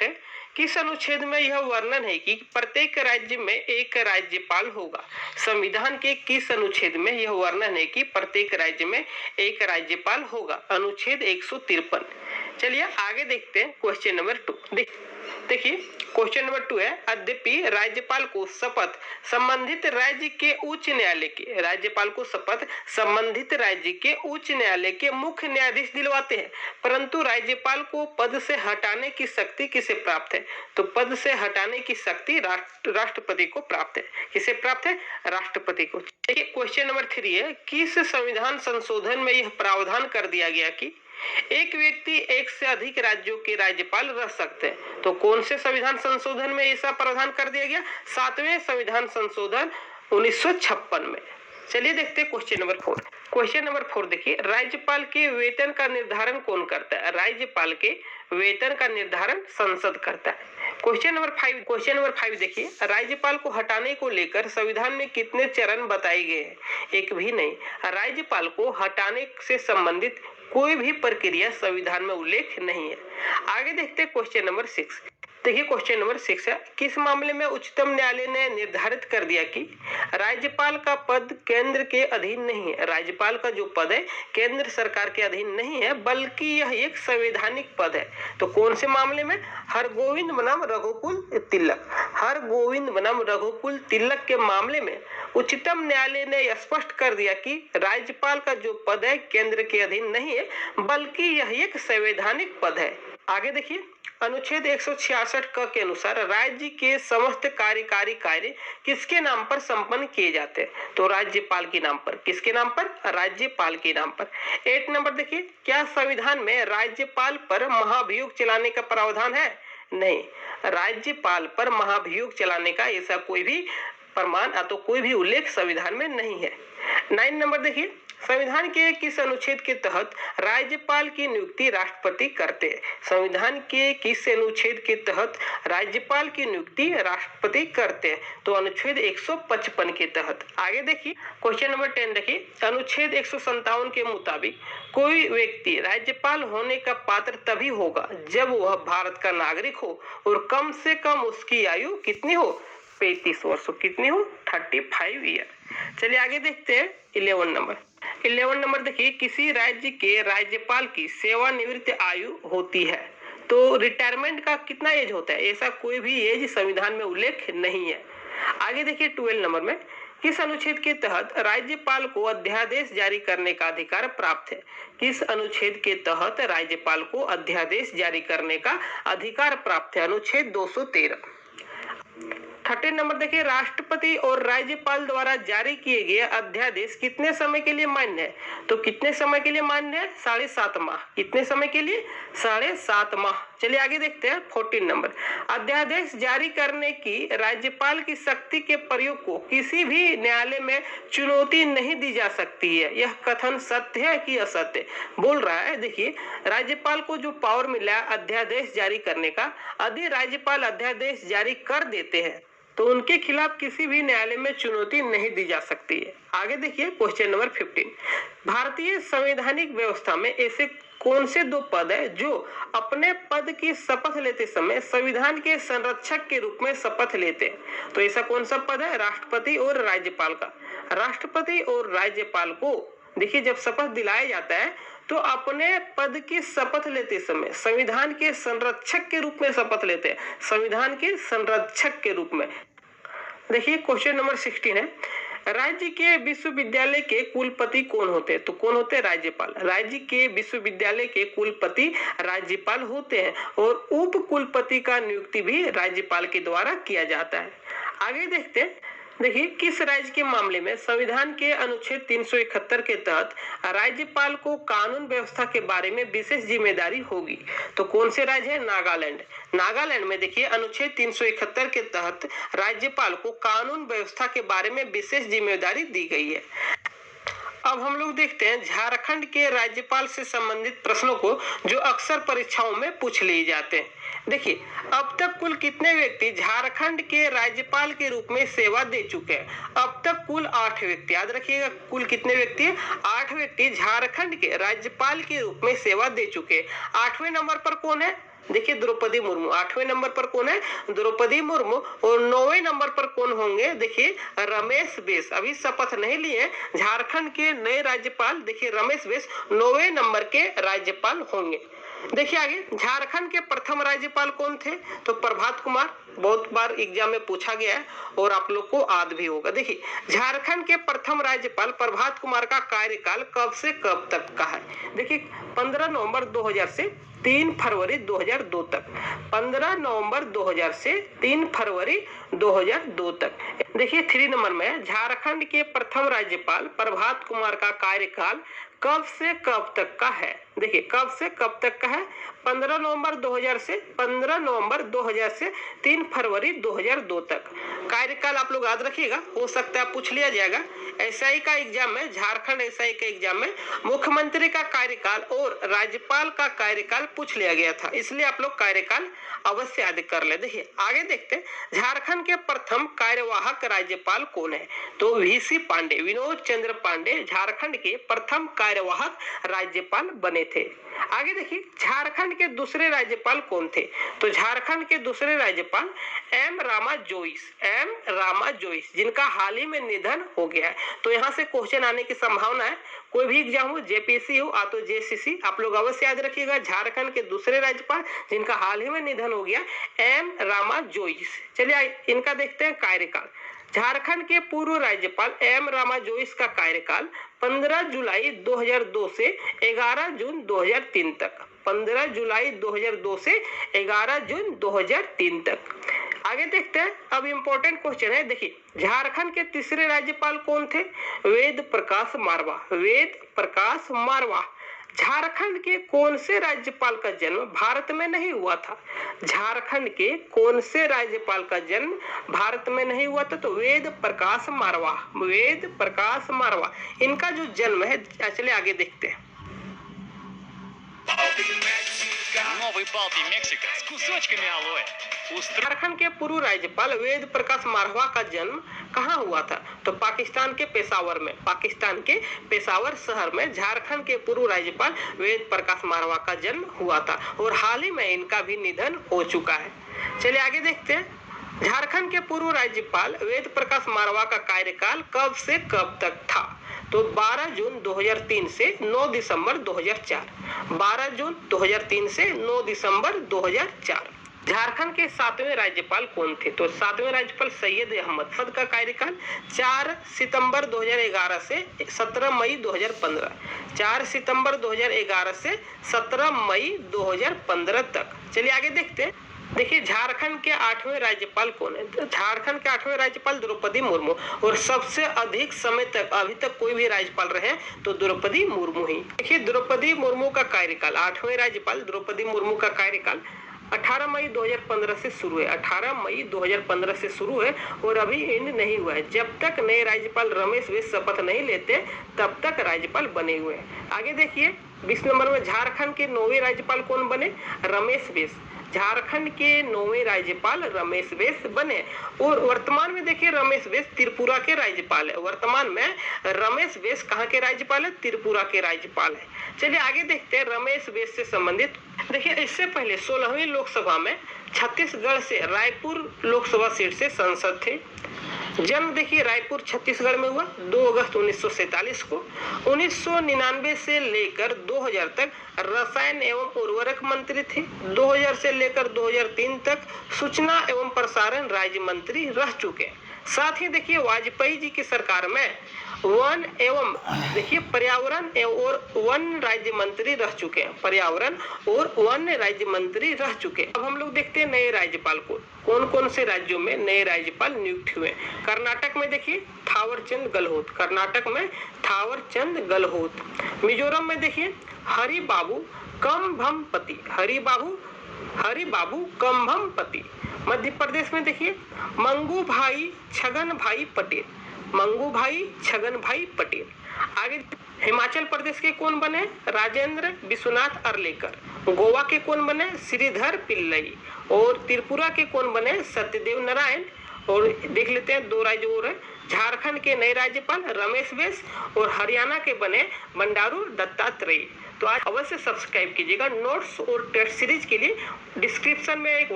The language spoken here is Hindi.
है। किस अनुच्छेद में यह वर्णन है कि प्रत्येक राज्य में एक राज्यपाल होगा? संविधान के किस अनुच्छेद में यह वर्णन है कि प्रत्येक राज्य में एक राज्यपाल होगा? अनुच्छेद 153। चलिए आगे देखते हैं क्वेश्चन नंबर 2। देखिए क्वेश्चन नंबर 2 है, यद्यपि राज्यपाल को शपथ संबंधित राज्य के उच्च न्यायालय के उच्च न्यायालय के मुख्य न्यायाधीश दिलवाते हैं, परंतु राज्यपाल को पद से हटाने की शक्ति किसे प्राप्त है? तो पद से हटाने की शक्ति राष्ट्रपति को प्राप्त है। किसे प्राप्त है? राष्ट्रपति को। देखिए क्वेश्चन नंबर 3 है, किस संविधान संशोधन में यह प्रावधान कर दिया गया कि एक व्यक्ति एक से अधिक राज्यों के राज्यपाल रह सकते हैं? तो कौन से संविधान संशोधन में ऐसा प्रावधान कर दिया गया? 7वें संविधान संशोधन 1956 में। चलिए देखते हैं क्वेश्चन नंबर 4। क्वेश्चन नंबर 4 देखिए, राज्यपाल के वेतन का निर्धारण कौन करता है? राज्यपाल के वेतन का निर्धारण संसद करता है। क्वेश्चन नंबर 5 देखिए, राज्यपाल को हटाने को लेकर संविधान में कितने चरण बताए गए हैं? एक भी नहीं। राज्यपाल को हटाने से संबंधित कोई भी प्रक्रिया संविधान में उल्लेख नहीं है। आगे देखते हैं क्वेश्चन नंबर 6। देखिए क्वेश्चन नंबर 6 है, किस मामले में उच्चतम न्यायालय ने निर्धारित कर दिया कि राज्यपाल का पद केंद्र के अधीन नहीं है? राज्यपाल का जो पद है केंद्र सरकार के अधीन नहीं है, बल्कि यह एक संवैधानिक पद है। तो कौन से मामले में? हरगोविंद बनाम रघुकुल तिलक के मामले में उच्चतम न्यायालय ने स्पष्ट कर दिया कि राज्यपाल का जो पद है केंद्र के अधीन नहीं है, बल्कि यह एक संवैधानिक पद है। आगे देखिए, अनुच्छेद 166 क के अनुसार राज्य के समस्त कार्यकारी कार्य किसके नाम पर संपन्न किए जाते हैं? तो राज्यपाल के नाम पर। किसके नाम पर? राज्यपाल के नाम पर। 8 नंबर देखिए, क्या संविधान में राज्यपाल पर महाभियोग चलाने का प्रावधान है? नहीं, राज्यपाल पर महाभियोग चलाने का ऐसा कोई भी प्रमाण तो कोई भी उल्लेख संविधान में नहीं है। 9 नंबर देखिए, संविधान के किस अनुच्छेद के तहत राज्यपाल की नियुक्ति राष्ट्रपति करते हैं? संविधान के किस अनुच्छेद के तहत राज्यपाल की नियुक्ति राष्ट्रपति करते हैं? तो अनुच्छेद 155 के तहत। आगे देखिए क्वेश्चन नंबर 10 देखिए, अनुच्छेद 157 के मुताबिक कोई व्यक्ति राज्यपाल होने का पात्र तभी होगा जब वह भारत का नागरिक हो और कम से कम उसकी आयु कितनी हो? 35 वर्ष। कितनी हो? 35 ईयर। चलिए आगे देखते हैं 11 नंबर देखिए, किसी राज्य के राज्यपाल की सेवानिवृत्ति आयु होती है तो रिटायरमेंट का कितना एज होता है? ऐसा कोई भी एज संविधान में उल्लेख नहीं है। आगे देखिए 12 नंबर में, किस अनुच्छेद के तहत राज्यपाल को अध्यादेश जारी करने का अधिकार प्राप्त है? किस अनुच्छेद के तहत राज्यपाल को अध्यादेश जारी करने का अधिकार प्राप्त है? अनुच्छेद 213। 13 नंबर देखिए, राष्ट्रपति और राज्यपाल द्वारा जारी किए गए अध्यादेश कितने समय के लिए मान्य है? तो कितने समय के लिए मान्य है? 7.5 माह। कितने समय के लिए? 7.5 माह। चलिए आगे देखते हैं 14 नंबर, अध्यादेश जारी करने की राज्यपाल की शक्ति के प्रयोग को किसी भी न्यायालय में चुनौती नहीं दी जा सकती है। यह कथन सत्य है कि असत्य? बोल रहा है देखिए, राज्यपाल को जो पावर मिला अध्यादेश जारी करने का, यदि राज्यपाल अध्यादेश जारी कर देते हैं तो उनके खिलाफ किसी भी न्यायालय में चुनौती नहीं दी जा सकती है। आगे देखिए क्वेश्चन नंबर 15, भारतीय संवैधानिक व्यवस्था में ऐसे कौन से 2 पद है जो अपने पद की शपथ लेते समय संविधान के संरक्षक के रूप में शपथ लेते हैं? तो ऐसा कौन सा पद है? राष्ट्रपति और राज्यपाल का। राष्ट्रपति और राज्यपाल को देखिए जब शपथ दिलाया जाता है तो अपने पद की शपथ लेते समय संविधान के संरक्षक के रूप में शपथ लेते हैं। संविधान के संरक्षक के रूप में। देखिए क्वेश्चन नंबर 16 है, राज्य के विश्वविद्यालय के कुलपति कौन होते हैं? तो कौन होते हैं? राज्यपाल। राज्य के विश्वविद्यालय के कुलपति राज्यपाल होते हैं और उप कुलपति का नियुक्ति भी राज्यपाल के द्वारा किया जाता है। आगे देखते हैं, देखिए किस राज्य के मामले में संविधान के अनुच्छेद 371 के तहत राज्यपाल को कानून व्यवस्था के बारे में विशेष जिम्मेदारी होगी? तो कौन से राज्य है? नागालैंड। नागालैंड में देखिए अनुच्छेद 371 के तहत राज्यपाल को कानून व्यवस्था के बारे में विशेष जिम्मेदारी दी गई है। अब हम लोग देखते हैं झारखंड के राज्यपाल से संबंधित प्रश्नों को जो अक्सर परीक्षाओं में पूछ लिए जाते हैं। देखिए अब तक कुल कितने व्यक्ति झारखंड के राज्यपाल के रूप में सेवा दे चुके हैं? अब तक कुल 8 व्यक्ति। याद रखिएगा कुल कितने व्यक्ति हैं? 8 व्यक्ति झारखंड के राज्यपाल के रूप में सेवा दे चुके हैं। 8वें नंबर पर कौन है? देखिए द्रौपदी मुर्मू 8वें नंबर पर कौन है, द्रौपदी मुर्मू। और 9वें नंबर पर कौन होंगे, देखिए रमेश बैस, अभी शपथ नहीं लिए, झारखंड के नए राज्यपाल देखिए रमेश बैस 9वें नंबर के राज्यपाल होंगे। देखिए आगे, झारखंड के प्रथम राज्यपाल कौन थे, तो प्रभात कुमार, बहुत बार एग्जाम में पूछा गया है और आप लोग को याद भी होगा। देखिए झारखंड के प्रथम राज्यपाल प्रभात कुमार का कार्यकाल कब से कब तक का है, देखिए 15 नवंबर 2000 से 3 फरवरी 2002 तक, 15 नवंबर 2000 से 3 फरवरी 2002 तक। देखिए 3 नंबर में झारखंड के प्रथम राज्यपाल प्रभात कुमार का कार्यकाल कब से कब तक का है, देखिए कब से कब तक का है, 15 नवंबर 2000 से 15 नवंबर 2000 से 3 फरवरी 2002 तक। कार्यकाल आप लोग याद रखिएगा, हो सकता है पूछ लिया जाएगा एसआई का एग्जाम में, झारखंड एसआई के एग्जाम में मुख्यमंत्री का कार्यकाल और राज्यपाल का कार्यकाल पूछ लिया गया था, इसलिए आप लोग कार्यकाल अवश्य याद कर ले। देखिए आगे देखते हैं झारखंड के प्रथम कार्यवाहक राज्यपाल कौन है, तो वीसी पांडे, विनोद चंद्र पांडे झारखंड के प्रथम कार्यवाहक राज्यपाल बने थे। आगे देखिए झारखंड के दूसरे राज्यपाल कौन थे, तो झारखंड के दूसरे राज्यपाल एम रामा जोइस, जिनका हाल ही में निधन हो गया है। तो यहाँ से क्वेश्चन आने की संभावना है, कोई भी एग्जाम हो, जेपीएससी हो, तो जेसीसी, आप लोग अवश्य याद रखिएगा झारखंड के दूसरे राज्यपाल जिनका हाल ही में निधन हो गया, एम रामा जोइस। चलिए इनका देखते हैं कार्यकाल। झारखंड के पूर्व राज्यपाल एम रामा जोइस का कार्यकाल 15 जुलाई 2002 से 11 जून 2003 तक, 15 जुलाई 2002 से 11 जून 2003 तक। आगे देखते हैं, अब इंपॉर्टेंट क्वेश्चन है, देखिए झारखंड के तीसरे राज्यपाल कौन थे, वेद प्रकाश मारवा। झारखंड के कौन से राज्यपाल का जन्म भारत में नहीं हुआ था, झारखंड के कौन से राज्यपाल का जन्म भारत में नहीं हुआ था, तो वेद प्रकाश मारवा, इनका जो जन्म है, चलिए आगे देखते हैं। Новый Balti Mexico с кусочками алоэ. झारखंड के पूर्व राज्यपाल वेद प्रकाश मारवा का जन्म कहाँ हुआ था, तो पाकिस्तान के पेशावर शहर में झारखंड के पूर्व राज्यपाल वेद प्रकाश मारवा का जन्म हुआ था और हाल ही में इनका भी निधन हो चुका है। चलिए आगे देखते हैं, झारखंड के पूर्व राज्यपाल वेद प्रकाश मारवा का कार्यकाल कब से कब तक था, तो 12 जून 2003 से 9 दिसंबर 2004, 12 जून 2003 से 9 दिसंबर 2004। झारखंड के 7वें राज्यपाल कौन थे, तो 7वें राज्यपाल सैयद अहमद फद का कार्यकाल 4 सितंबर 2011 से 17 मई 2015, 4 सितंबर 2011 से 17 मई 2015 तक। चलिए आगे देखते हैं, देखिए झारखंड के 8वें राज्यपाल कौन है, झारखंड के 8वें राज्यपाल द्रौपदी मुर्मू, और सबसे अधिक समय तक अभी तक कोई भी राज्यपाल रहे तो द्रौपदी मुर्मू ही। देखिए द्रौपदी मुर्मू का कार्यकाल, 8वें राज्यपाल द्रौपदी मुर्मू का कार्यकाल 18 मई 2015 से शुरू है, 18 मई 2015 से शुरू है और अभी एंड नहीं हुआ है। जब तक नए राज्यपाल रमेश बैस शपथ नहीं लेते तब तक राज्यपाल बने हुए हैं। आगे देखिए 20 नंबर में झारखंड के 9वें राज्यपाल कौन बने, रमेश बैस, झारखंड के 9वें राज्यपाल रमेश बैस बने। और वर्तमान में देखिए रमेश बैस त्रिपुरा के राज्यपाल है, वर्तमान में रमेश बैस कहाँ के राज्यपाल है, त्रिपुरा के राज्यपाल है। चलिए आगे देखते हैं रमेश बैस से संबंधित। देखिए इससे पहले 16वीं लोकसभा में छत्तीसगढ़ से रायपुर लोकसभा सीट से सांसद थे। जन्म देखिए रायपुर छत्तीसगढ़ में हुआ 2 अगस्त 1947 को। 1999 से लेकर 2000 तक रसायन एवं उर्वरक मंत्री थे। 2000 से लेकर 2003 तक सूचना एवं प्रसारण राज्य मंत्री रह चुके। साथ ही देखिए वाजपेयी जी की सरकार में वन एवं देखिए पर्यावरण और वन राज्य मंत्री रह चुके हैं, पर्यावरण और वन राज्य मंत्री रह चुके। अब हम लोग देखते हैं नए राज्यपाल को, कौन कौन से राज्यों में नए राज्यपाल नियुक्त हुए। कर्नाटक में देखिए थावरचंद गहलोत, कर्नाटक में थावरचंद गहलोत। मिजोरम में देखिए हरिबाबू कम्भमपति, हरिबाबू कम्भमपति। मध्य प्रदेश में देखिए मंगू भाई छगन भाई पटेल। आगे हिमाचल प्रदेश के कौन बने, राजेंद्र विश्वनाथ अर्लेकर। गोवा के कौन बने, श्रीधर पिल्लई। और त्रिपुरा के कौन बने, सत्यदेव नारायण। और देख लेते हैं 2 राज्य और है, झारखंड के नए राज्यपाल रमेश बैस और हरियाणा के बने बंडारू दत्तात्रेय। तो आज अवश्य सब्सक्राइब कीजिएगा। नोट्स और टेस्ट सीरीज के लिए डिस्क्रिप्शन में एक